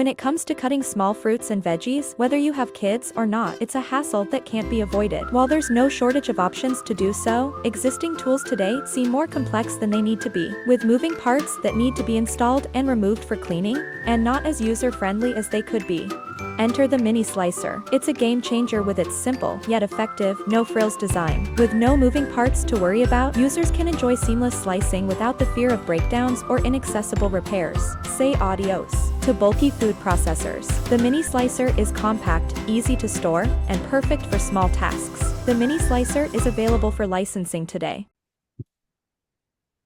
When it comes to cutting small fruits and veggies, whether you have kids or not, it's a hassle that can't be avoided. While there's no shortage of options to do so, existing tools today seem more complex than they need to be, with moving parts that need to be installed and removed for cleaning, and not as user-friendly as they could be. Enter the mini slicer. It's a game changer with its simple, yet effective, no-frills design. With no moving parts to worry about, users can enjoy seamless slicing without the fear of breakdowns or inaccessible repairs. Say adios to bulky food processors. The mini slicer is compact, easy to store, and perfect for small tasks. The mini slicer is available for licensing today.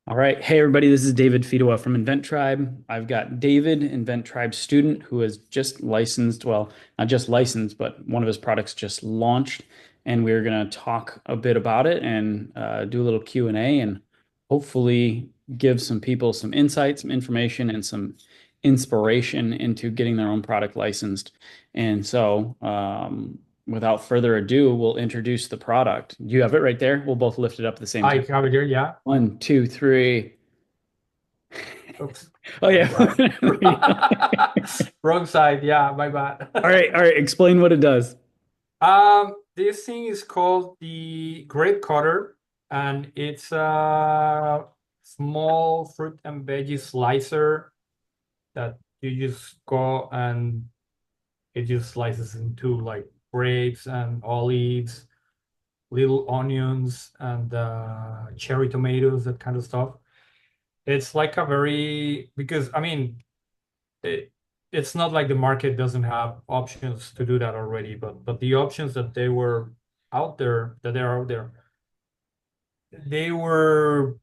All right. Hey, everybody. This is David Fidowa from Invent Tribe. I've got David, Invent Tribe student, who has just licensed, well, not just licensed, but one of his products just launched. And we're going to talk a bit about it and do a little Q&A and hopefully give some people some insight, some information, and some inspiration into getting their own product licensed. And so, without further ado, we'll introduce the product. You have it right there. We'll both lift it up at the same I time. have it here, yeah. 1, 2, 3. Oops. Oh yeah. Wrong side, yeah, my bad. All right. Explain what it does. This thing is called the grape cutter, and it's a small fruit and veggie slicer that you just go and it just slices into like grapes and olives, little onions, and cherry tomatoes, that kind of stuff. It's like a very, because I mean, it's not like the market doesn't have options to do that already, but the options that they were out there, that they're out there, they were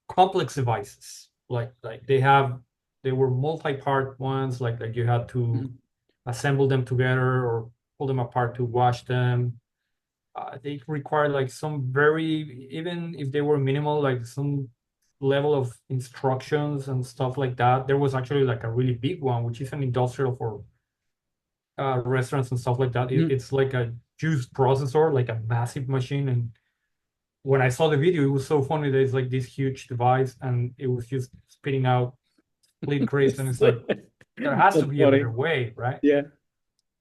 complex devices. Like they were multi-part ones, like you had to assemble them together or pull them apart to wash them. They required like some very, even if they were minimal, like some level of instructions and stuff like that. There was actually like a really big one, which is an industrial for restaurants and stuff like that. It's like a juice processor, like a massive machine. And when I saw the video, it was so funny that it's like this huge device and it was just spitting out split grapes. And it's like, there has to be a better way, right? Yeah.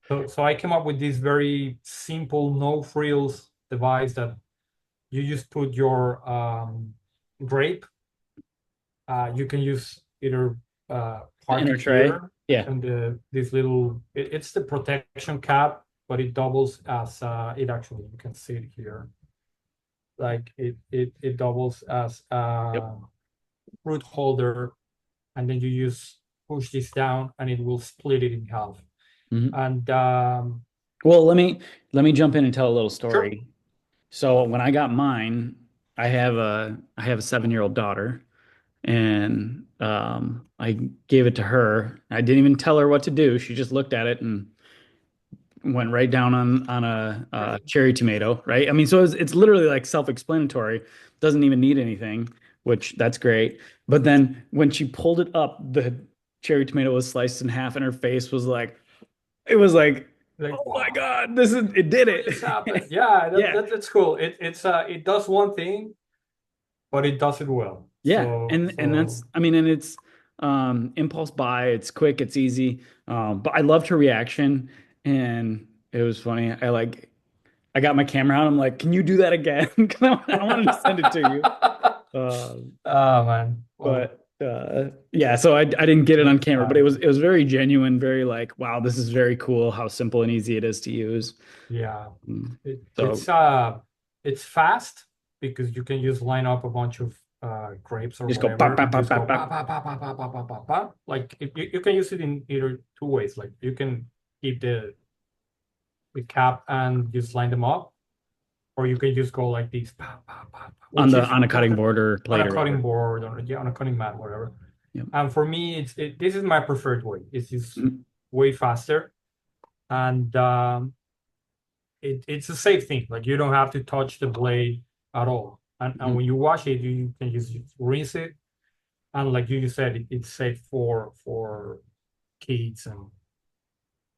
So I came up with this very simple, no frills device that you just put your grape. You can use either part tray. here, Yeah. and this little, it's the protection cap, but it doubles as it actually, you can see it here. Like it doubles as a fruit holder, and then you just push this down and it will split it in half. And well, let me jump in and tell a little story. Sure. So when I got mine, I have a 7-year-old daughter, and I gave it to her. I didn't even tell her what to do. She just looked at it and went right down on a cherry tomato, right? I mean, so it's literally like self-explanatory. Doesn't even need anything, which that's great. But then when she pulled it up, the cherry tomato was sliced in half, and her face was like, it was like, oh my God, it did it. This happened. Yeah, Yeah. that's cool. It does one thing, but it does it well. Yeah. And that's, I mean, and it's impulse buy, it's quick, it's easy. But I loved her reaction, and it was funny. I got my camera out. I'm like, can you do that again? I wanted to send it to you. Oh man. But yeah, so I didn't get it on camera, but it was very genuine, very like, wow, this is very cool how simple and easy it is to use. Yeah. So It's fast because you can just line up a bunch of grapes or just go whatever. pop, pop, Just pop, go pop, pa, pa, pa, pa, pa, pa, pa, pa. Like you can use it in either two ways. Like you can keep the cap and just line them up, or you can just go like this pa, pa, pa, pa, on a cutting board or plate on a or cutting whatever. board, or yeah, on a cutting mat, whatever. Yep. And for me, this is my preferred way. It's just way faster, and it's a safe thing. Like you don't have to touch the blade at all. And when you wash it, you can just rinse it. And like you said, it's safe for kids and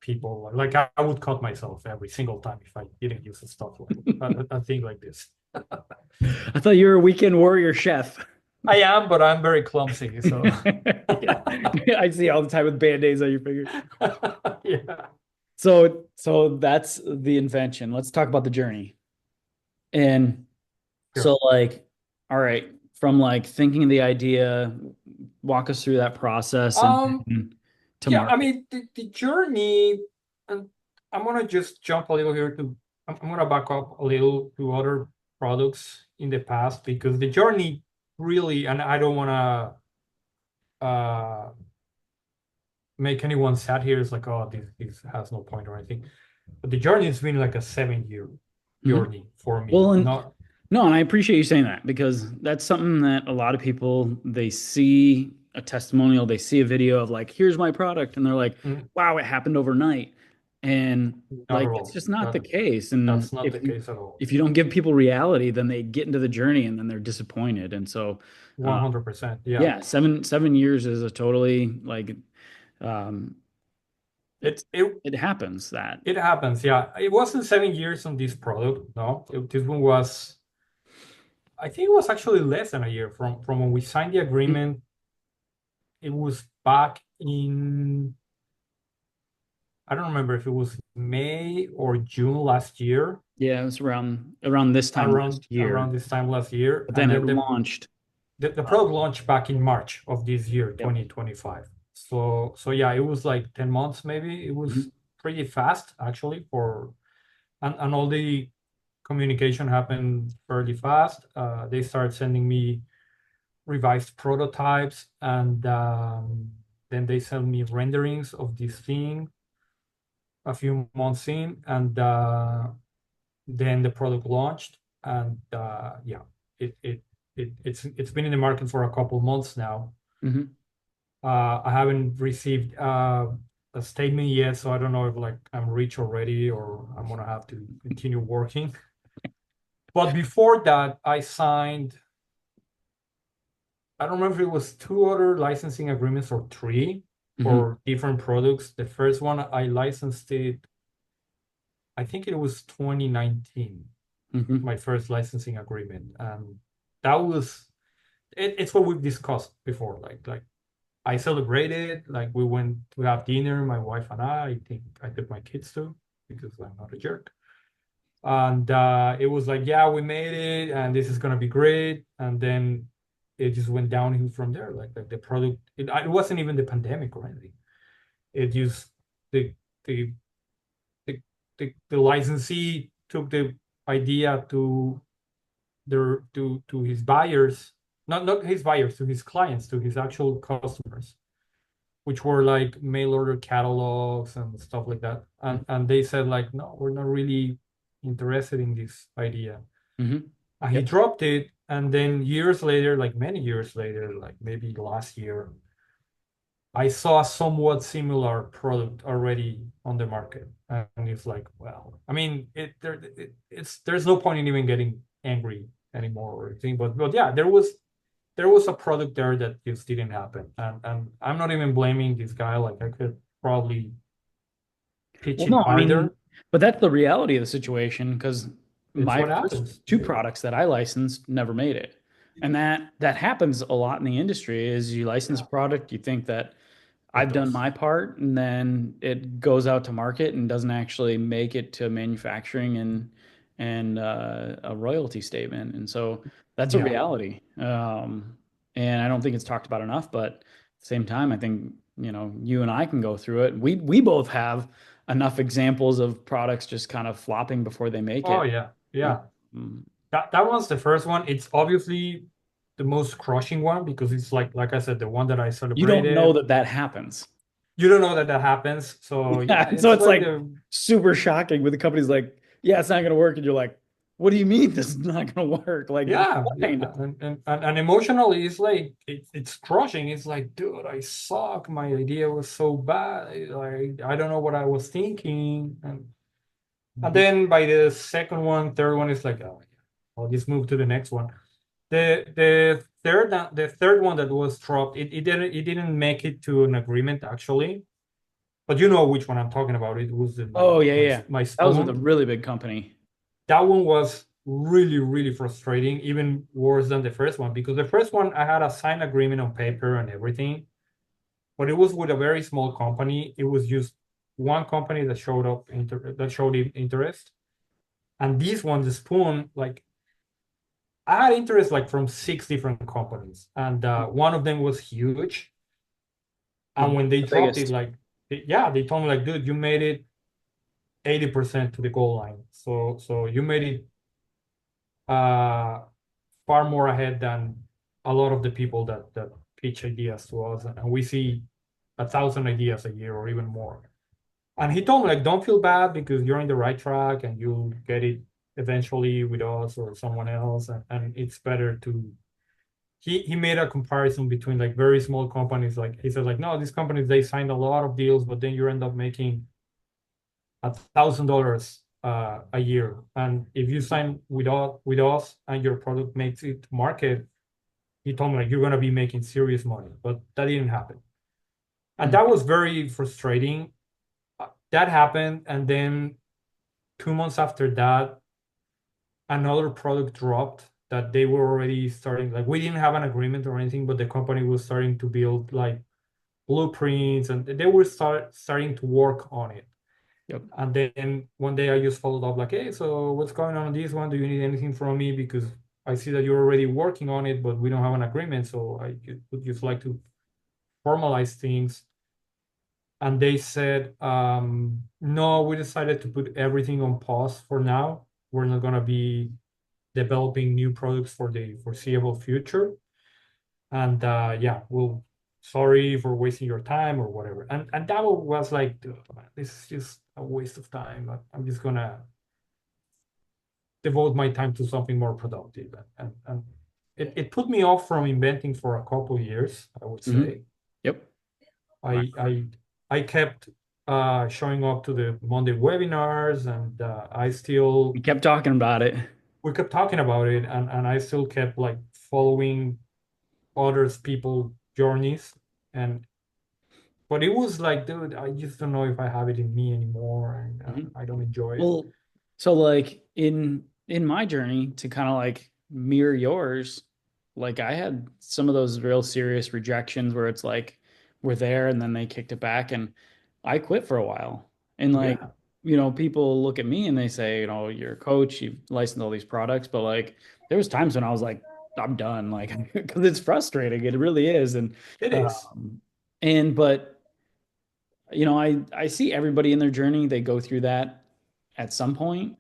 people. Like I would cut myself every single time if I didn't use the stuff like a thing like this. I thought you were a weekend warrior chef. I am, but I'm very clumsy. So Yeah. I see all the time with band-aids on your fingers. yeah. So that's the invention. Let's talk about the journey. And so Sure. like, all right, from like thinking of the idea, walk us through that process and Um, then to yeah, I market. mean the journey, and I'm gonna just jump a little here to I'm gonna back up a little to other products in the past because the journey really, and I don't wanna uh make anyone sad here. It's like, oh, this has no point or anything. But the journey has been like a 7 year Mhm. journey for me. Well, and Not no, and I appreciate you saying that because that's something that a lot of people they see a testimonial, they see a video of like, here's my product, and they're like, mm, wow, it happened overnight. And not like at it's all. just not the That case. And that's not the case at all. if you don't give people reality, then they get into the journey and then they're disappointed. And so 100%. Yeah. yeah, seven years is a totally like um It it's it it happens that. it happens. Yeah. It wasn't 7 years on this product. No, this one was. I think it was actually less than a year from when we signed the agreement. It was back in. I don't remember if it was May or June last year. Yeah, it was around this time last Around year. this time last year, But then and it then launched. the product launched back in March of this year, Yep. 2025. So yeah, it was like 10 months maybe. It was Mhm. pretty fast actually and all the communication happened fairly fast. They started sending me revised prototypes, and then they sent me renderings of this thing a few months in, and then the product launched, and yeah, it it it's been in the market for a couple months now. Mhm. I haven't received a statement yet, so I don't know if like I'm rich already or I'm gonna have to continue working. But before that, I signed, I don't remember if it was two other licensing agreements or three Mhm. for different products. The first one I licensed it, I think it was 2019, Mhm. my first licensing agreement. And that was it's what we've discussed before. Like I celebrated, like we went to have dinner, my wife and I think I took my kids too, because I'm not a jerk. And it was like, yeah, we made it, and this is gonna be great. And then it just went downhill from there. Like the product, it wasn't even the pandemic or anything. It just the the the licensee took the idea to to his buyers, not his buyers, to his clients, to his actual customers, which were like mail order catalogs and stuff like that. And they said like, no, we're not really interested in this idea. Mhm. And he Yep. dropped it, and then years later, like many years later, like maybe last year, I saw a somewhat similar product already on the market, and it's like, well, I mean, it's there's no point in even getting angry anymore or anything. But yeah, there was a product there that just didn't happen, and I'm not even blaming this guy. Like I could probably pitch Well, it no, I mean, harder. but that's the reality of the situation because It's my what first happens. two products that I licensed never made it. And that happens a lot in the industry is you license Yeah, a product, you think that it I've done does. my part, and then it goes out to market and doesn't actually make it to manufacturing and a royalty statement. And so that's a Yeah. reality. And I don't think it's talked about enough, but at the same time, I think, you and I can go through it. We both have enough examples of products just kind of flopping before they make Oh it. yeah, Uh, yeah. mm, That one's the first one. It's obviously the most crushing one because it's like I said, the one that I you don't know celebrated. that that happens. You don't know that that happens. So Yeah, yeah, and so it's it's like like the super shocking when the company's like, yeah, it's not going to work. And you're like, what do you mean this is not going to work? Like, you're yeah, yeah. blind. And emotionally it's like it's crushing. It's like, dude, I suck. My idea was so bad. Like I don't know what I was thinking. And Mhm. then by the second one, third one is like, oh yeah, I'll just move to the next one. The third one that was dropped, it didn't make it to an agreement actually. But you know which one I'm talking about. It was Oh, yeah, my yeah. my That was with a spoon. really big company. That one was really, really frustrating, even worse than the first one, because the first one I had a signed agreement on paper and everything, but it was with a very small company. It was just one company that showed interest. And this one, the spoon, like I had interest like from 6 different companies, and one of them was huge. And Mhm. when they The dropped it, biggest. like yeah, they told me like, dude, you made it 80% to the goal line. So you made it uh far more ahead than a lot of the people that pitch ideas to us, and we see 1,000 ideas a year or even more. And he told me like, don't feel bad because you're in the right track and you'll get it eventually with us or someone else, and it's better to. He made a comparison between like very small companies. Like he said, like no, these companies they signed a lot of deals, but then you end up making $1,000 a year. And if you sign with us and your product makes it to market, he told me like you're gonna be making serious money. But that didn't happen, and Mhm. that was very frustrating. That happened, and then 2 months after that, another product dropped that they were already starting. Like we didn't have an agreement or anything, but the company was starting to build like blueprints, and they were starting to work on it. Yep. And then one day I just followed up like, hey, so what's going on this one? Do you need anything from me? Because I see that you're already working on it, but we don't have an agreement. So I would just like to formalize things. And they said, no, we decided to put everything on pause for now. We're not going to be developing new products for the foreseeable future. And yeah, well, sorry for wasting your time or whatever. And that was like, "Dude, man, this is just a waste of time. I'm just gonna devote my time to something more productive." And it put me off from inventing for a couple years, I would Hmm. say. Yep. I I I I kept showing up to the Monday webinars, and I We still kept talking about it. we kept talking about it, and I still kept like following others people journeys. And but it was like, dude, I just don't know if I have it in me anymore, and Mhm. I don't enjoy it. Well, so like in my journey to kind of like mirror yours, like I had some of those real serious rejections where it's like we're there and then they kicked it back and I quit for a while. And like, Yeah, people look at me and they say, you're a coach, you've licensed all these products, but like there was times when I was like, I'm done, like because it's frustrating. It really is. it is. Um, but I see everybody in their journey, they go through that at some point.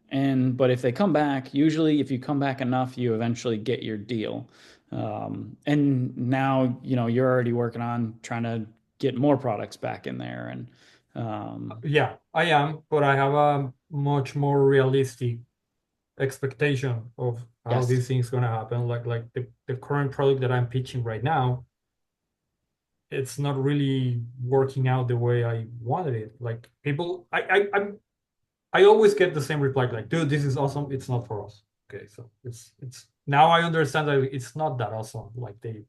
But if they come back, usually if you come back enough, you eventually get your deal. And now, you're already working on trying to get more products back in there. And Yeah, I am, but I have a much more realistic expectation of how yes, these things gonna happen. Like the current product that I'm pitching right now, it's not really working out the way I wanted it. Like people, I always get the same reply, like, dude, this is awesome. It's not for us. Okay, so it's now I understand that it's not that awesome like they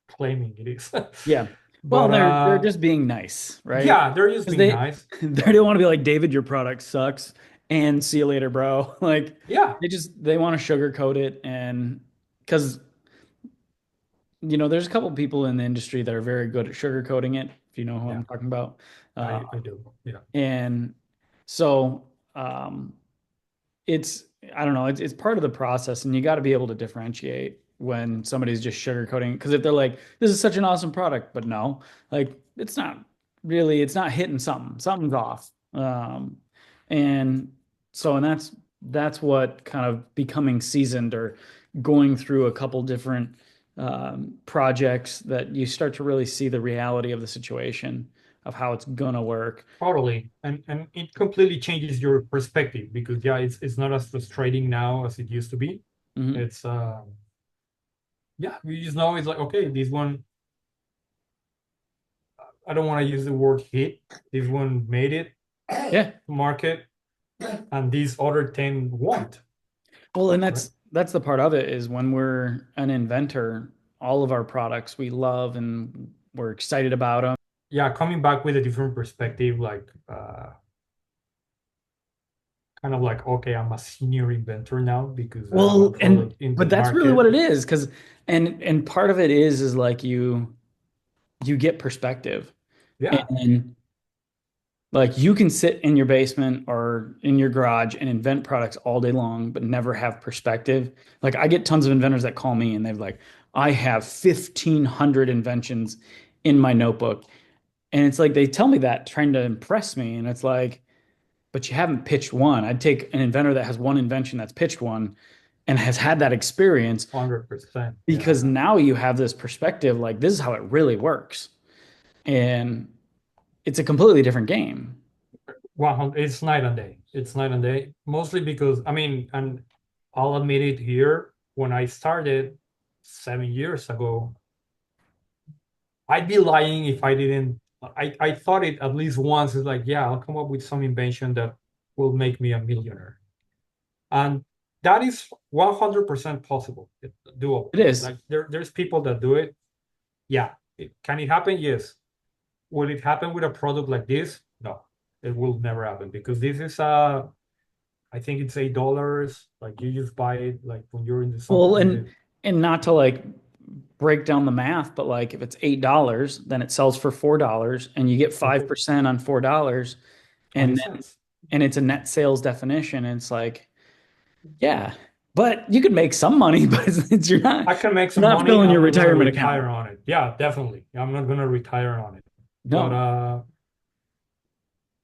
claiming it is. yeah. Well, But they're just being nice, right? yeah, they're just Because being they nice. they don't want to be like, David, your product sucks, and see you later, bro. Like Yeah, they want to sugarcoat it, and because there's a couple people in the industry that are very good at sugarcoating it, if you know who yeah, I'm talking about. Uh, I do. Yeah, and so it's, I don't know, it's part of the process, and you got to be able to differentiate when somebody's just sugarcoating. Because if they're like, this is such an awesome product, but no, like it's not really, it's not hitting something, something's off. And and that's what kind of becoming seasoned or going through a couple different projects that you start to really see the reality of the situation of how it's gonna work. totally. And it completely changes your perspective because yeah, it's not as frustrating now as it used to be. Mhm. It's yeah, you just know it's like, okay, this one, I don't want to use the word hit. This one made it Yeah. to market, and these other 10 won't, Well, and right? that's the part of it is when we're an inventor, all of our products we love and we're excited about them. Yeah, coming back with a different perspective, like kind of like, okay, I'm a senior inventor now because I have a Well, product in the but that's really what market. it is, because and part of it is like you get perspective. Yeah, And like you can sit in your basement or in your garage and invent products all day long, but never have perspective. Like I get tons of inventors that call me and they're like, I have 1,500 inventions in my notebook. And it's like they tell me that trying to impress me. And it's like, but you haven't pitched one. I'd take an inventor that has one invention that's pitched one and has had that experience, 100%. Yeah. because now you have this perspective like this is how it really works. And it's a completely different game. 100, it's night and day. It's night and day. Mostly because, I mean, and I'll admit it here, when I started 7 years ago, I'd be lying if I didn't. I thought it at least once. It's like, yeah, I'll come up with some invention that will make me a millionaire. And that is 100% possible. Doable. It is. Like there's people that do it. Yeah. Can it happen? Yes. Will it happen with a product like this? No, it will never happen because this is I think it's $8. Like you just buy it like when you're in the Well, in the and not to like break down the math, but like if it's $8, then it sells for $4 and you get perfect 5% on $4 20 and then cents. and it's a net sales definition. And it's like, yeah, but you could make some money, but I can make you're some not money. filling I'm your not gonna retirement retire account. on it. Yeah, definitely. I'm not gonna retire on it. But No.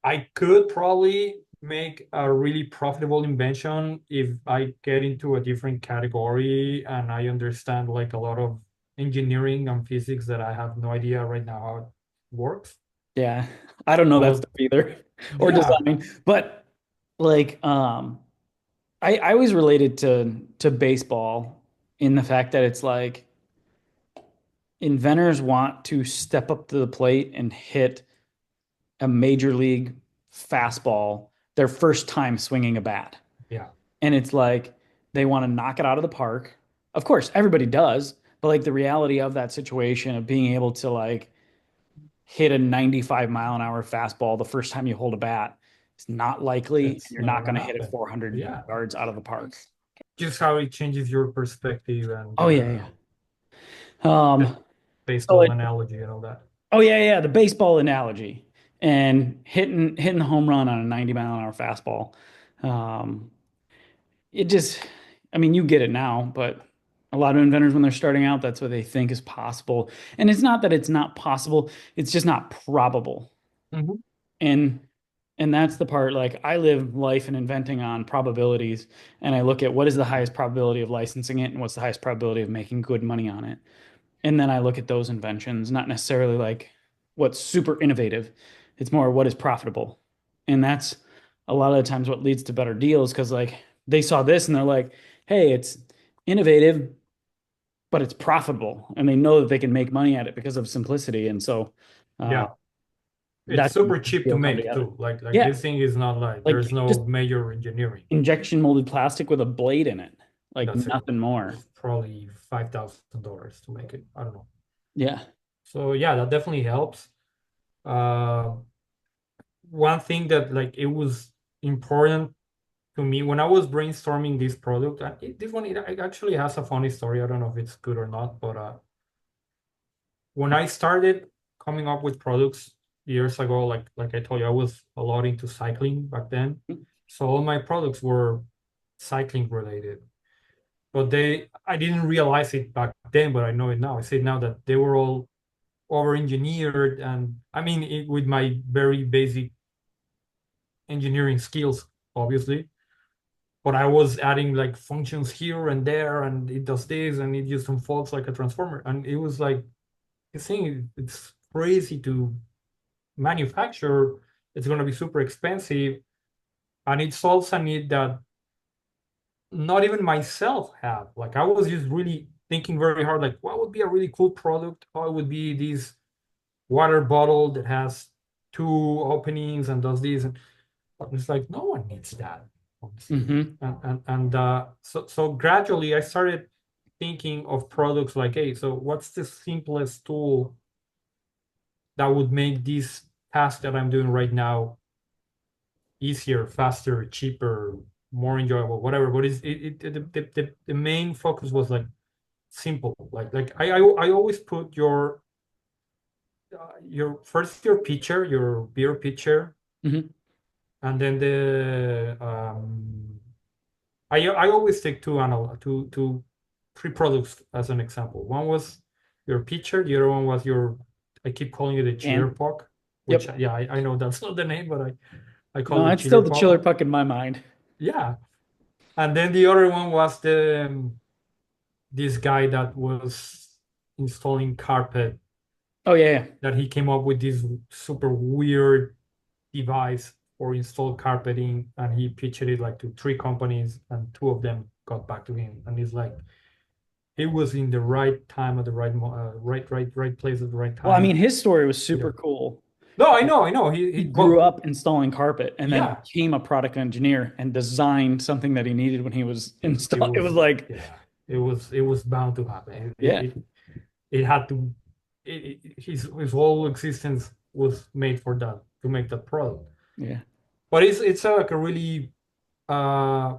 I could probably make a really profitable invention if I get into a different category and I understand like a lot of engineering and physics that I have no idea right now how it works. Yeah. I don't know that But stuff either. Or yeah, design. But like I always related to baseball in the fact that it's like inventors want to step up to the plate and hit a major league fastball their first time swinging a bat. yeah, And it's like they want to knock it out of the park. Of course, everybody does, but like the reality of that situation of being able to like hit a 95-mile-an-hour fastball the first time you hold a bat is not likely, and it's you're not not gonna going to hit it happen. 400 Yeah, yards out of the park. just how it changes your perspective and Oh yeah, yeah. the So baseball like, analogy and all that. oh yeah, yeah, the baseball analogy and hitting the home run on a 90-mile-an-hour fastball. Um, it just, I mean, you get it now, but a lot of inventors, when they're starting out, that's what they think is possible. And it's not that it's not possible, it's just not probable. Mhm. And and that's the part, like I live life and inventing on probabilities, and I look at what is the highest probability of licensing it and what's the highest probability of making good money on it. And then I look at those inventions, not necessarily like what's super innovative. It's more what is profitable. And that's a lot of the times what leads to better deals, because like they saw this and they're like, hey, it's innovative, but it's profitable. And they know that they can make money at it because of simplicity. And so uh, Yeah, it's that's super when the cheap to deal come make together. too. Like Yeah. this thing is not like Like there's just no major engineering. injection molded plastic with a blade in it, like That's it. nothing more. It's probably $5,000 to make it. I don't know. Yeah. So yeah, that definitely helps. Uh, One thing that like it was important to me when I was brainstorming this product, and this one it actually has a funny story. I don't know if it's good or not, but when I started coming up with products years ago, like I told you, I was a lot into cycling back then. So all my products were cycling related. But I didn't realize it back then, but I know it now. I see it now that they were all over engineered, and I mean, with my very basic engineering skills, obviously. But I was adding like functions here and there, and it does this, and it just unfolds like a transformer. And it was like, the thing, it's crazy to manufacture. It's going to be super expensive, and it solves a need that not even myself have. Like I was just really thinking very hard, like what would be a really cool product? Oh, it would be this water bottle that has two openings and does this. And it's like no one needs that, honestly. Hmm. So gradually I started thinking of products like, hey, so what's the simplest tool that would make this task that I'm doing right now easier, faster, cheaper, more enjoyable, whatever. But the main focus was like simple. I always put your first your pitcher, your beer pitcher, Hmm. and then the I always take two three products as an example. One was your pitcher, the other one was your, I keep calling it a chiller And puck, which yep. yeah, I know that's not the name, but I call No, it it's still chiller the puck. chiller puck in my mind. Yeah. And then the other one was the this guy that was installing carpet, Oh yeah, yeah. that he came up with this super weird device for installed carpeting, and he pitched it like to three companies, and two of them got back to him, and he's like, he was in the right time at the right place at the right Well, I time. mean, his story was You super know. cool. No, I know. He But grew up installing carpet and then yeah, became a product engineer and designed something that he needed when he was it install. It was was like, yeah, it was bound to happen. yeah, It had to. His whole existence was made for that, to make that product. yeah. But it's like a really uh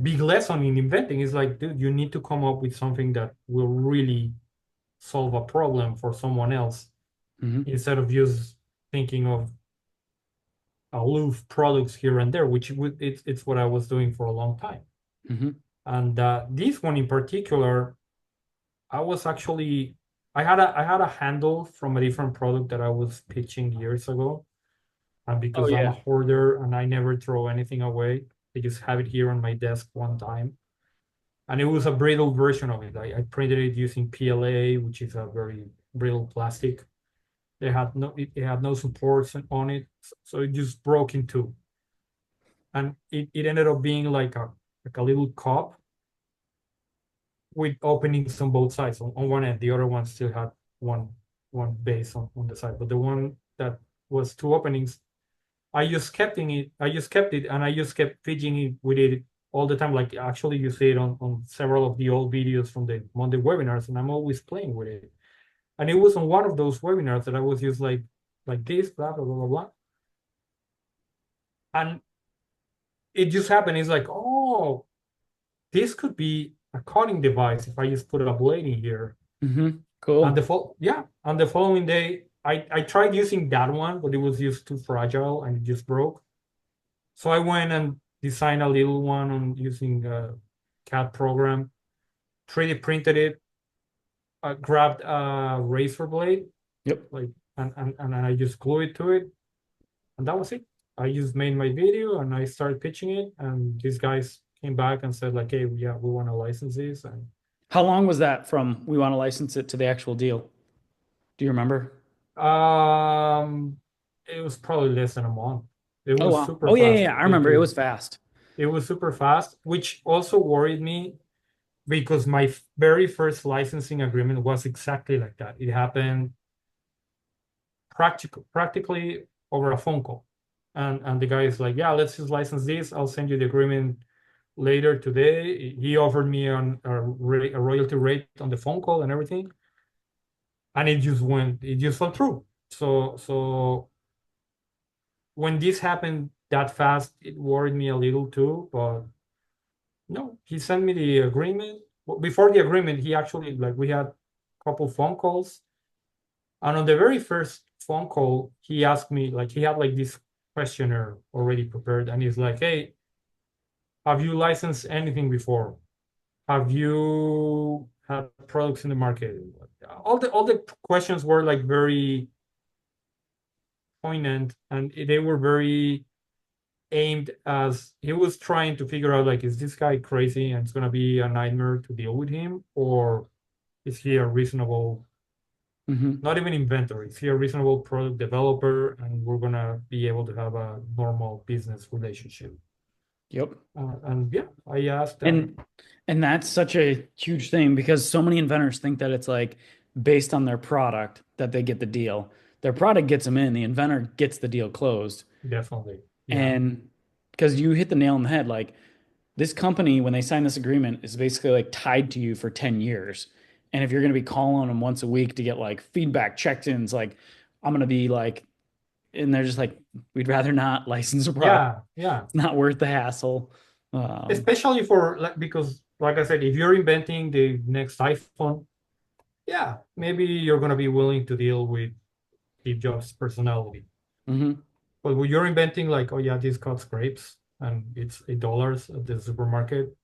big lesson in inventing. It's like, dude, you need to come up with something that will really solve a problem for someone else, Hmm. instead of just thinking of aloof products here and there, which it's what I was doing for a long time. Hmm. And this one in particular, I was actually I had a handle from a different product that I was pitching years ago, and Oh because I'm a yeah. hoarder and I never throw anything away, I just have it here on my desk one time. And it was a brittle version of it. I printed it using PLA, which is a very brittle plastic. It had no supports on it, so it just broke in two. And it ended up being like a little cup with openings on both sides. On one end, the other one still had one base on the side, but the one that was two openings, I just kept it, and I just kept fidgeting it with it all the time. Like, actually, you see it on several of the old videos from the Monday webinars, and I'm always playing with it. And it was on one of those webinars that I was just like this, blah blah blah blah blah. And it just happened. It's like, oh, this could be a cutting device if I just put a blade in here. Hmm. And Cool. the following day, I tried using that one, but it was just too fragile and it just broke. So I went and designed a little one on using a CAD program, 3D printed it, grabbed a razor blade, Yep. like, and I just glued it to it, and that was it. I just made my video and I started pitching it, and these guys came back and said like, "Hey, yeah, we want to license this." And How long was that from we want to license it to the actual deal? Do you remember? um, it was probably less than a month. It Oh was wow. super Oh yeah, yeah, fast yeah. I remember. It because was fast. it was super fast, which also worried me because my very first licensing agreement was exactly like that. It happened practically over a phone call. And the guy is like, yeah, let's just license this. I'll send you the agreement later today. He offered me a royalty rate on the phone call and everything. And it just fell through. So when this happened that fast, it worried me a little too. But no, he sent me the agreement. Well, before the agreement, he actually, like, we had a couple phone calls. And on the very first phone call, he asked me, like, he had like this questionnaire already prepared, and he's like, "Hey, have you licensed anything before? Have you had products in the market?" All the questions were like very poignant, and they were very aimed as he was trying to figure out, like, is this guy crazy and it's gonna be a nightmare to deal with him, or is he a reasonable, Hmm. not even inventor, is he a reasonable product developer, and we're gonna be able to have a normal business relationship? Yep. And yeah, I asked that. And and that's such a huge thing because so many inventors think that it's like based on their product that they get the deal. Their product gets them in, the inventor gets the deal closed. Definitely, yeah, And because you hit the nail on the head, like this company, when they sign this agreement, is basically like tied to you for 10 years. And if you're going to be calling them once a week to get like feedback checked ins, like I'm going to be like and they're just like, we'd rather not license a product. Yeah. It's not worth the hassle. Especially for like, because like I said, if you're inventing the next iPhone, yeah, maybe you're gonna be willing to deal with Steve Jobs' personality. Mhm. But when you're inventing like, oh yeah, this cuts grapes and it's $8 at the supermarket,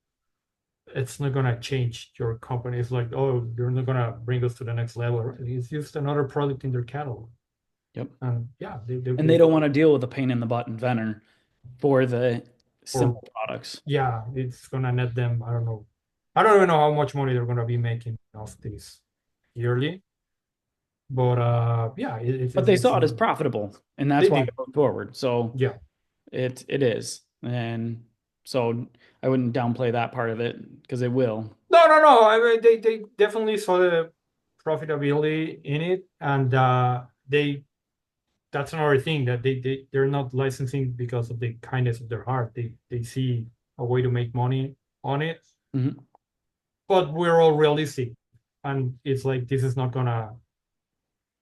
it's not gonna change your company. It's like, oh, you're not gonna bring us to the next level. It's just another product in their catalog. Yep. And yeah, And they don't want to deal with a pain in the butt inventor for the or simple products. yeah, it's gonna net them, I don't know. I don't even know how much money they're gonna be making off this yearly. But yeah, But they it's saw it as profitable, and that's they why do. they moved forward. So Yeah. it is. And so I wouldn't downplay that part of it because it will. No. I mean, they definitely saw the profitability in it, and they that's another thing that they're not licensing because of the kindness of their heart. They see a way to make money on it, Mhm. but we're all realistic, and it's like this is not gonna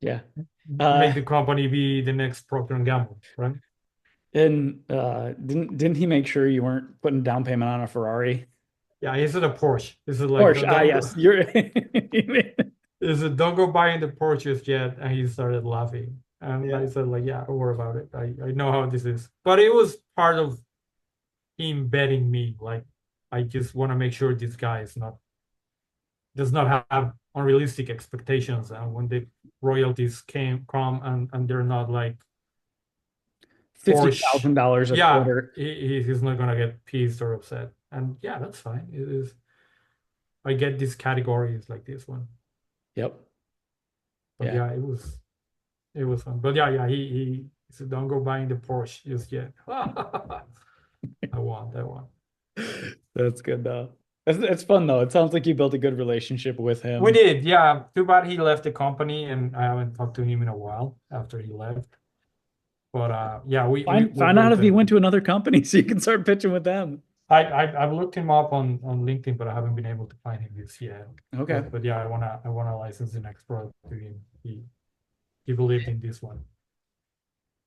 Yeah. make Uh, the company be the next Procter and Gamble, right? and didn't he make sure you weren't putting down payment on a Ferrari? Yeah, is it a Porsche? Is it like Porsche. Ah, don't go? yes. You're Is it don't go buying the Porsche just yet? And he started laughing, and I yeah. said like, yeah, don't worry about it. I know how this is, but it was part of him betting me. Like, I just want to make sure this guy does not have unrealistic expectations, and when the royalties come and they're not like Fifty Porsche, thousand dollars a yeah, quarter. he's not gonna get pissed or upset, and yeah, that's fine. It is. I get these categories like this one, Yep. but Yeah. yeah, it was fun. But yeah, he said don't go buying the Porsche just yet. I want. That's good though. It's fun though. It sounds like you built a good relationship with We him. did, yeah. Too bad he left the company, and I haven't talked to him in a while after he left. But yeah, we Find out built if he a. went to another company so you can start pitching with them. I've looked him up on LinkedIn, but I haven't been able to find him just yet. Okay. But yeah, I wanna license the next product to him. He believed in this one.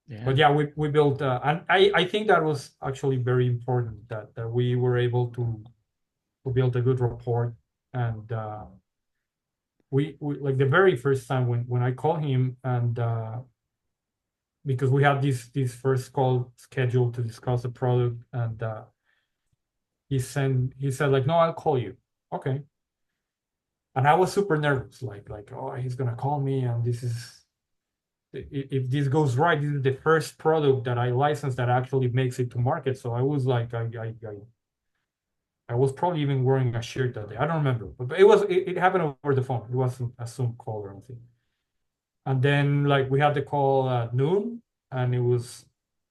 Yeah. But yeah, we built, and I think that was actually very important that we were able to build a good rapport, and we like the very first time when I called him, and because we had this first call scheduled to discuss the product, and he said like, no, I'll call you. Okay. And I was super nervous, like, oh, he's gonna call me, and this is if this goes right, this is the first product that I licensed that actually makes it to market. So I was like, I was probably even wearing a shirt that day. I don't remember, but it happened over the phone. It wasn't a Zoom call or anything. And then like we had the call at noon, and it was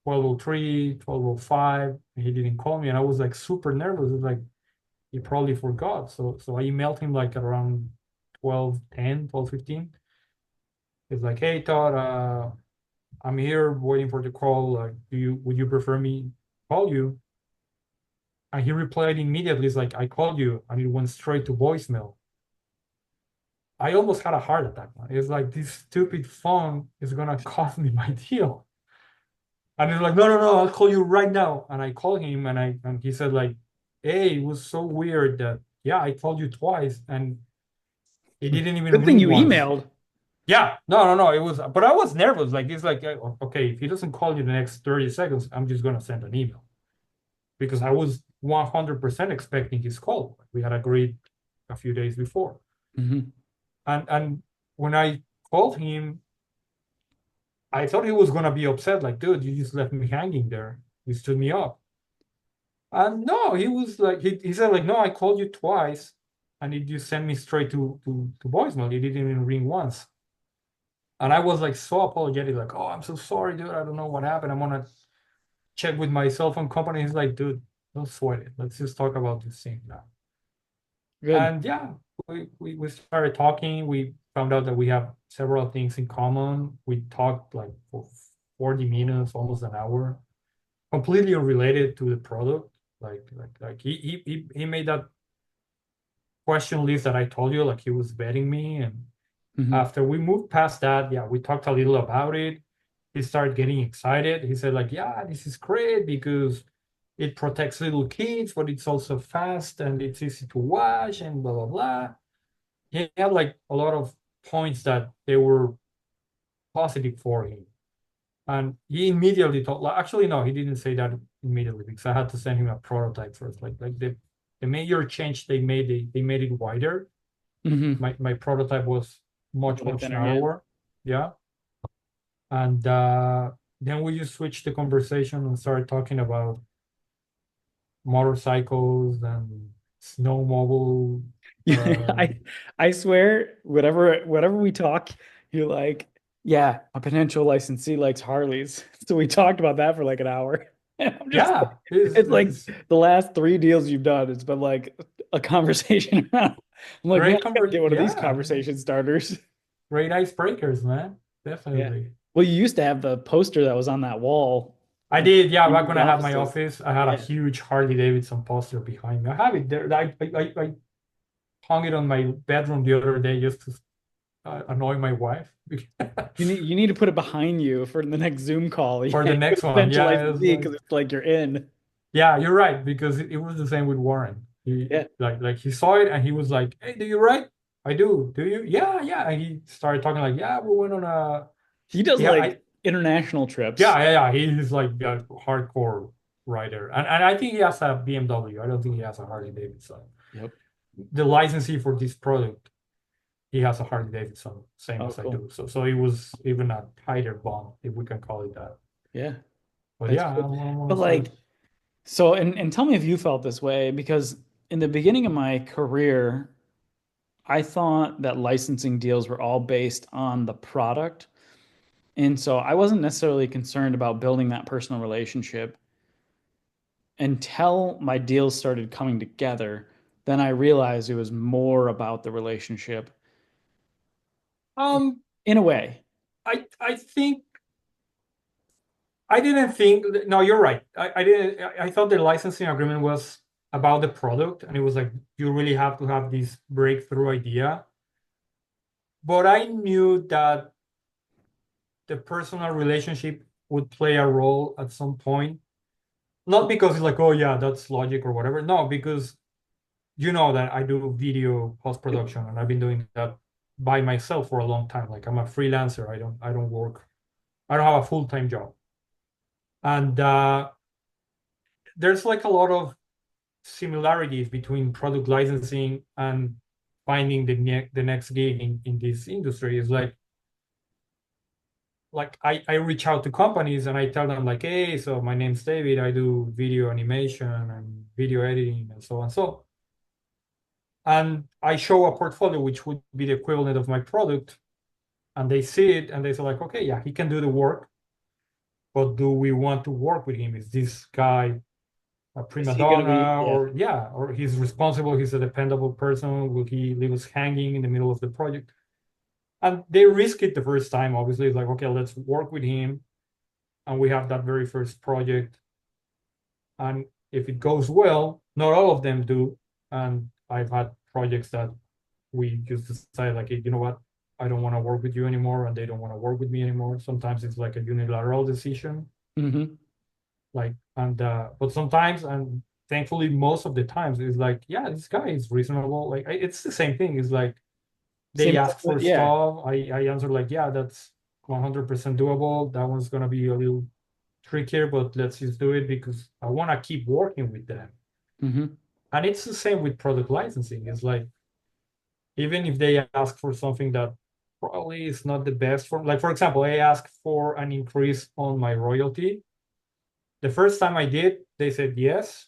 12:03, 12:05, and he didn't call me, and I was like super nervous. It was like he probably forgot. So I emailed him like around 12:10, 12:15. It's like, hey Todd, I'm here waiting for the call. Like, would you prefer me call you? And he replied immediately, it's like, I called you, and it went straight to voicemail. I almost had a heart attack, man. It's like this stupid phone is gonna cost me my deal. And he's like, no, I'll call you right now. And I called him, and he said like, hey, it was so weird that yeah, I called you twice and it didn't even Good thing ring you once. emailed. Yeah, no, it was, but I was nervous. Like it's like, okay, if he doesn't call you the next 30 seconds, I'm just gonna send an email because I was 100% expecting his call. We had agreed a few days before, Mhm. and when I called him, I thought he was gonna be upset. Like, dude, you just left me hanging there. You stood me up. And no, he was like, he said like, no, I called you twice, and it just sent me straight to voicemail. It didn't even ring once. And I was like so apologetic, like, oh, I'm so sorry, dude. I don't know what happened. I'm gonna check with my cell phone company. He's like, dude, don't sweat it. Let's just talk about this thing now. Good. And yeah, we started talking. We found out that we have several things in common. We talked like for 40 minutes, almost an hour, completely unrelated to the product. Like he made that question list that I told you, like he was vetting me. And Mhm. after we moved past that, yeah, we talked a little about it. he started getting excited. He said like, yeah, this is great because it protects little kids, but it's also fast and it's easy to wash and blah blah blah. He had like a lot of points that they were positive for him. And he immediately thought, like, actually, no, he didn't say that immediately because I had to send him a prototype first. Like the major change they made it wider. Mm-hmm. My prototype was much, A bit much thinner, yeah. narrower. Yeah. And then we just switched the conversation and started talking about motorcycles and snowmobile. Yeah, I swear, whatever we talk, you're like, yeah, a potential licensee likes Harleys. So we talked about that for like an hour. And I'm just Yeah, it's like the last three deals you've done, it's been like a conversation around. I'm like, man, great I gotta get one of these yeah, conversation starters. great icebreakers, man. Yeah. Definitely. Well, you used to have the poster that was on that wall I did, yeah. Back in when the I had my offices. office, I had a Yeah. huge Harley Davidson poster behind me. I have it there. I hung it on my bedroom the other day just to annoy my wife You need to put it behind you for the next Zoom call. for Yeah, the next one. potential Yeah, it was licensee like, because it's like you're in. yeah, you're right because it was the same with Warren. He Yeah. like he saw it and he was like, "Hey, do you write? I do. Do you? Yeah, yeah." And he started talking like, "Yeah, we went on a He does yeah, like international trips. yeah, yeah, yeah." He's like a hardcore writer, and I think he has a BMW. I don't think he has a Harley Davidson. Yep. The licensee for this product, he has a Harley Davidson, same Oh, as I cool. do. So it was even a tighter bond, if we can call it that. Yeah, But that's yeah, cool. I'm gonna But start. like, so and tell me if you felt this way because in the beginning of my career, I thought that licensing deals were all based on the product. And so I wasn't necessarily concerned about building that personal relationship until my deals started coming together. Then I realized it was more about the relationship Um, in a way. I think I didn't think. No, you're right. I didn't. I thought the licensing agreement was about the product, and it was like you really have to have this breakthrough idea. But I knew that the personal relationship would play a role at some point. Not because it's like, oh yeah, that's logic or whatever. No, because you know that I do video post production, and I've been doing that by myself for a long time. Like I'm a freelancer. I don't work. I don't have a full time job, and there's like a lot of similarities between product licensing and finding the next gig in this industry. Is like I reach out to companies and I tell them like, hey, so my name's David, I do video animation and video editing and so on. So and I show a portfolio which would be the equivalent of my product, and they see it and they say like, okay, yeah, he can do the work, but do we want to work with him? Is this guy a Is prima he gonna be? donna, Yeah. or yeah, or he's responsible, he's a dependable person, will he leave us hanging in the middle of the project? And they risk it the first time, obviously. It's like, okay, let's work with him, and we have that very first project, and if it goes well, not all of them do, and I've had projects that we just decide like, hey, you know what, I don't want to work with you anymore, and they don't want to work with me anymore. Sometimes it's like a unilateral decision, Hmm. like, and but sometimes, and thankfully most of the times, it's like, yeah, this guy is reasonable. Like it's the same thing. It's like they Same. ask for Yeah. stuff, I answer like, yeah, that's 100% doable. That one's gonna be a little trickier, but let's just do it because I want to keep working with them. Hmm. And it's the same with product licensing. It's like even if they ask for something that probably is not the best for, like, for example, I asked for an increase on my royalty. The first time I did, they said yes,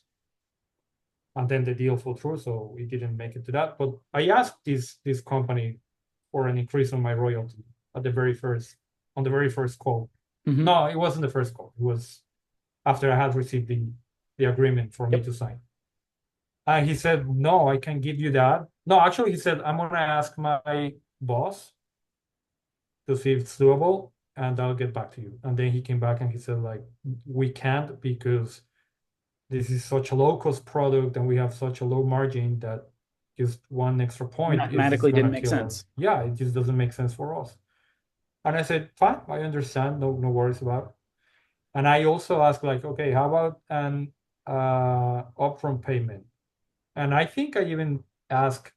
and then the deal fell through, so we didn't make it to that. But I asked this company for an increase on my royalty at the very first on the very first call. Hmm. No, it wasn't the first call. It was after I had received the agreement for me Yep. to sign. And he said, no, I can give you that. No, actually, he said, I'm gonna ask my boss to see if it's doable, and I'll get back to you. And then he came back and he said, like, we can't because this is such a low cost product and we have such a low margin that just one extra point is Mathematically didn't gonna make kill our. sense. Yeah, it just doesn't make sense for us. And I said, fine, I understand, no worries about it. And I also asked like, okay, how about an upfront payment? And I think I even asked,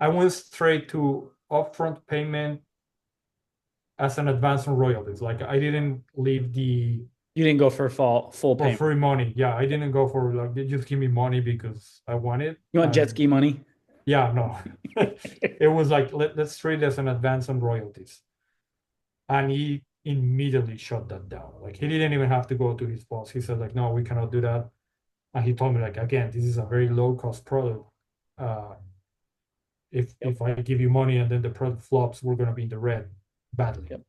I went straight to upfront payment as an advance on royalties. Like I didn't leave the You didn't go for full for payment. free money. Yeah, I didn't go for like they just give me money because I want it. You want jet And ski money? yeah, no. It was like let's treat it as an advance on royalties. And he immediately shut that down. Like he didn't even have to go to his boss. He said, like, no, we cannot do that. And he told me, like, again, this is a very low cost product. Uh, Yep. if I give you money and then the product flops, we're gonna be in the red badly. Yep.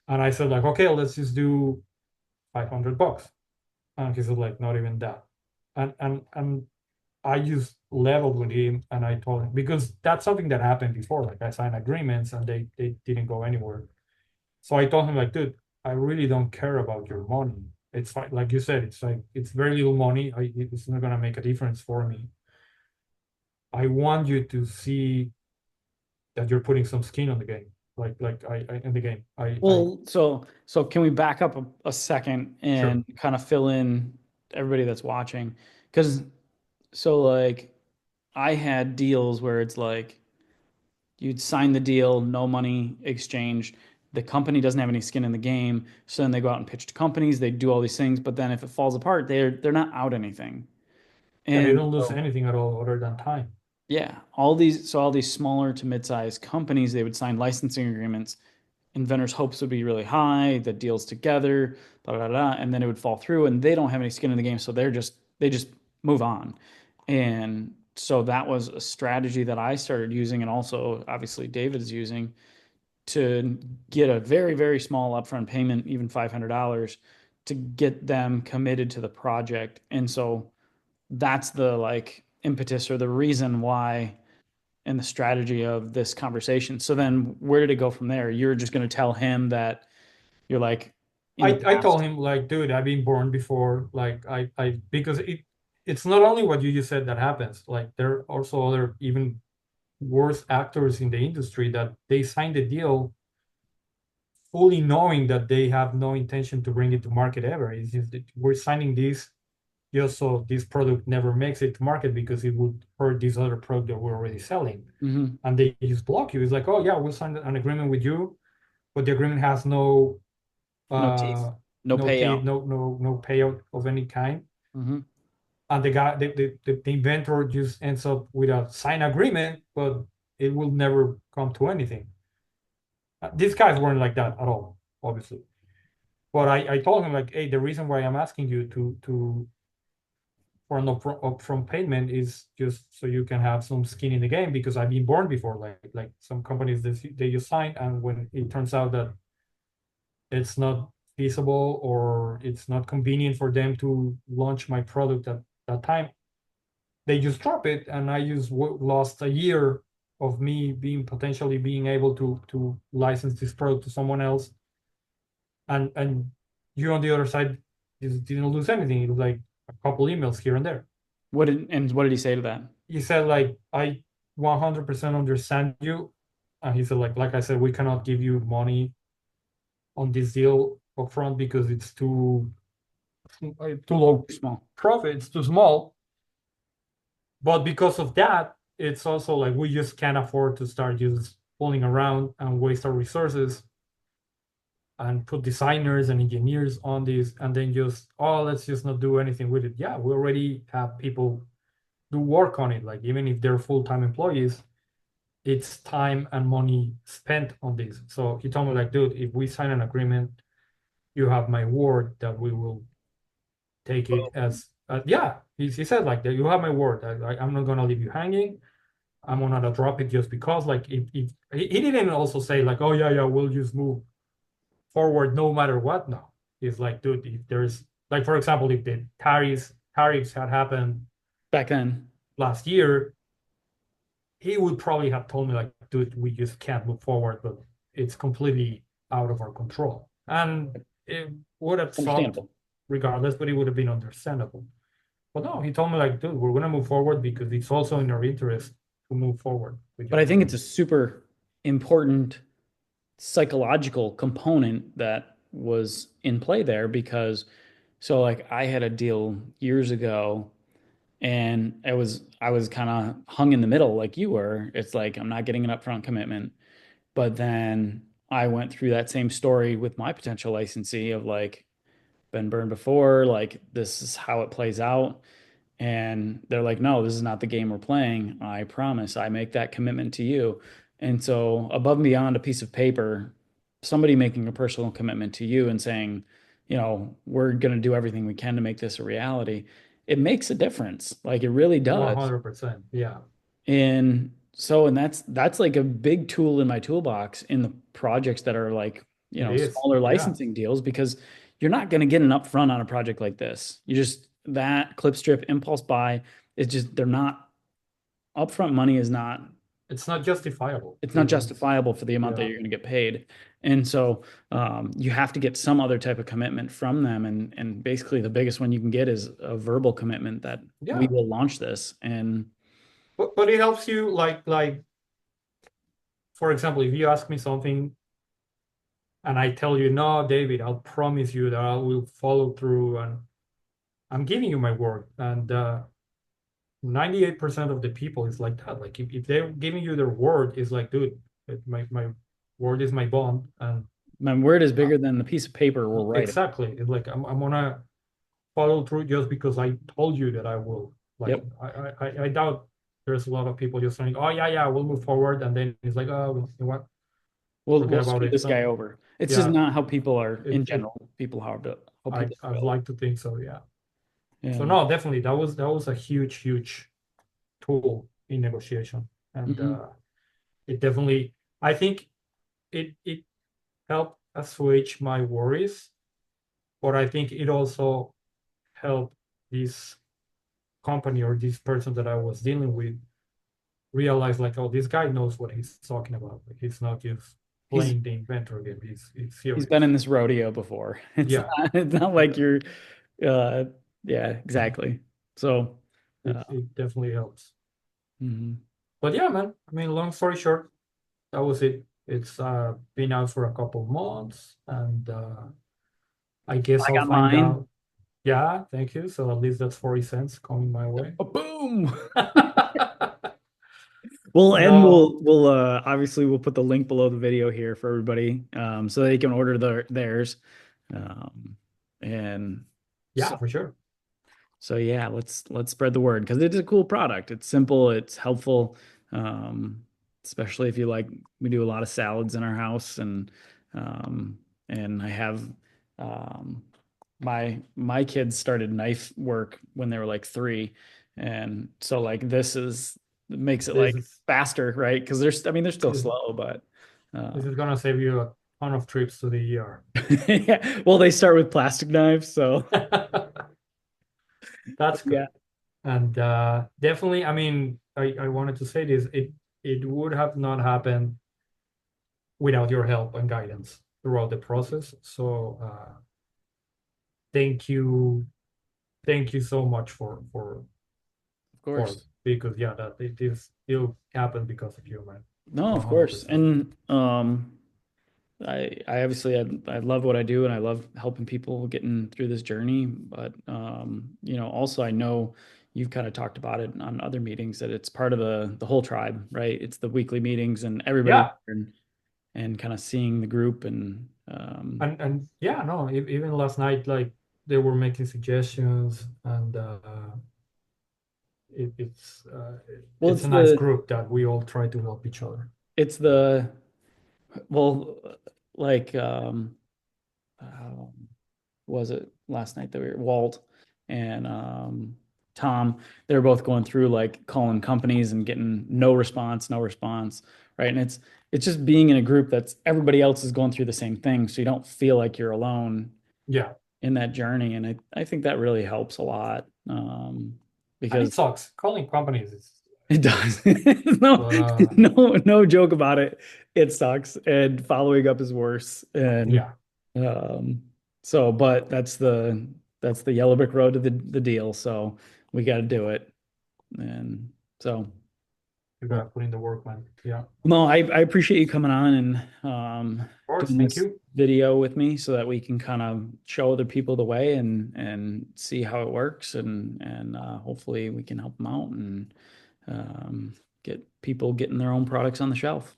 And I said, like, okay, let's just do $500. And he said, like, not even that. And I just leveled with him and I told him because that's something that happened before. Like I signed agreements and they didn't go anywhere. So I told him, like, dude, I really don't care about your money. It's fine. Like you said, it's like it's very little money. It's not gonna make a difference for me. I want you to see that you're putting some skin on the game. Like I in the game. I Well, so can we back up a second sure. and kind of fill in everybody that's watching? Because so like I had deals where it's like you'd sign the deal, no money exchanged. The company doesn't have any skin in the game, so then they go out and pitch to companies. They do all these things, but then if it falls apart, they're not out anything. Yeah, they And don't lose so, anything at all other than time. yeah, all these smaller to mid-sized companies, they would sign licensing agreements. Inventors' hopes would be really high, the deals together, da da da, and then it would fall through, and they don't have any skin in the game, so they just move on. And so that was a strategy that I started using, and also obviously David's using to get a very, very small upfront payment, even $500, to get them committed to the project. And so that's the like impetus or the reason why and the strategy of this conversation. So then where did it go from there? You're just going to tell him that you're like in the I told past. him, like, dude, I've been born before. Like I because it's not only what you just said that happens. Like there are also other even worse actors in the industry that they sign the deal fully knowing that they have no intention to bring it to market ever. It's just that we're signing this just so this product never makes it to market because it would hurt this other product that we're already selling. Mhm. And they just block you. It's like, oh yeah, we'll sign an agreement with you, but the agreement has no No teeth, no no teeth, payout. no payout of any kind. Mhm. And the guy, the inventor just ends up with a signed agreement, but it will never come to anything. These guys weren't like that at all, obviously. But I told him, like, hey, the reason why I'm asking you to for an upfront payment is just so you can have some skin in the game because I've been born before. Like some companies they just sign, and when it turns out that it's not feasible or it's not convenient for them to launch my product at that time, they just drop it, and I just lost a year of me being potentially being able to license this product to someone else, and you on the other side just didn't lose anything. It was like a couple emails here and there. What did he say to that? He said, like, I 100% understand you, and he said, like I said, we cannot give you money on this deal upfront because it's too low Small. profit, it's too small. But because of that, it's also like we just can't afford to start just fooling around and waste our resources and put designers and engineers on this and then just, oh, let's just not do anything with it. Yeah, we already have people do work on it. Like even if they're full-time employees, it's time and money spent on this. So he told me, like, dude, if we sign an agreement, you have my word that we will take it as yeah. He said, like, that you have my word. I'm not gonna leave you hanging. I'm gonna drop it just because, like, if he didn't also say, like, oh yeah, we'll just move forward no matter what. No, it's like, dude, if there's, like, for example, if the tariffs had happened Back then. last year, he would probably have told me, like, dude, we just can't move forward, but it's completely out of our control, and it would have sucked Understandable. regardless, but it would have been understandable. But no, he told me, like, dude, we're gonna move forward because it's also in our interest to move forward with But your I think it's product. a super important psychological component that was in play there because so like I had a deal years ago and I was kind of hung in the middle like you were. It's like I'm not getting an upfront commitment. But then I went through that same story with my potential licensee of like been burned before, like this is how it plays out. And they're like, no, this is not the game we're playing. I promise. I make that commitment to you. And so, above and beyond a piece of paper, somebody making a personal commitment to you and saying, we're going to do everything we can to make this a reality, it makes a difference. Like it really does. 100%. Yeah, And so, and that's like a big tool in my toolbox in the projects that are like, it is. smaller Yeah. licensing deals because you're not going to get an upfront on a project like this. You just that clip strip impulse buy is just they're not upfront money is not It's not justifiable. it's not It's, justifiable for the amount that yeah. you're going to get paid. And so you have to get some other type of commitment from them. And basically the biggest one you can get is a verbal commitment that we Yeah. will launch this. And But it helps you like for example, if you ask me something and I tell you, no, David, I'll promise you that I will follow through and I'm giving you my word. And 98% of the people is like that. Like if they're giving you their word, it's like, dude, my word is my bond. And my word is bigger than the piece of paper we're writing. exactly. It's like I'm gonna follow through just because I told you that I will. Like Yep. I doubt there's a lot of people just saying, oh yeah, we'll move forward. And then it's like, oh, you know what? Forget We'll about screw it. this guy So over. It's just yeah, not how people are in it general. People how people I'd build. like to think so, yeah. So Yeah. no, definitely that was a huge tool in negotiation. And Mhm. it definitely I think it helped assuage my worries, but I think it also helped this company or this person that I was dealing with realize like, oh, this guy knows what he's talking about. Like he's not just He's playing the inventor game. He's he's been serious. in this rodeo before. Yeah, It's not like you're uh yeah, exactly. So it definitely helps. mhm. But yeah, man. I mean, long story short, that was it. It's been out for a couple of months, and I guess I I'll got find mine. out. Yeah, thank you. So at least that's 40 cents coming my way. Boom. Well, and No, we'll obviously we'll put the link below the video here for everybody so they can order theirs. Um and yeah, so for sure. So yeah, let's spread the word because it is a cool product. It's simple, it's helpful, um, especially if you like. We do a lot of salads in our house, um, and I have um, my kids started knife work when they were like 3, and so like this is makes it This like is faster, right? Because they're still this, slow, but this uh, is gonna save you a ton of trips to the ER. yeah. Well, they start with plastic knives, so That's good. yeah. And definitely, I mean, I wanted to say this, it would have not happened without your help and guidance throughout the process. So thank you, thank you so much Of for course. because yeah, that it is still happened because of you, man. No, of course. 100%. And I obviously I love what I do and I love helping people getting through this journey. But also I know you've kind of talked about it on other meetings that it's part of the whole tribe, right? It's the weekly meetings and everybody Yeah, and kind of seeing the group and and yeah, no, even last night, like they were making suggestions, and well it's a nice group that we all try to help each other. it's the well like um, was it last night that we were Walt and Tom, they're both going through like calling companies and getting no response, right? And it's just being in a group that's everybody else is going through the same thing, so you don't feel like you're alone Yeah, in that journey. And I think that really helps a lot and it because sucks. Calling companies is, it does. No, but no joke about it. It sucks, and following up is worse. And yeah, um, so, but that's the yellow brick road to the deal. So we got to do it. And so, you gotta put in the work, man. Yeah. No, I appreciate you coming on and Of course, doing thank this you. video with me so that we can kind of show other people the way and see how it works and hopefully we can help them out and get people getting their own products on the shelf.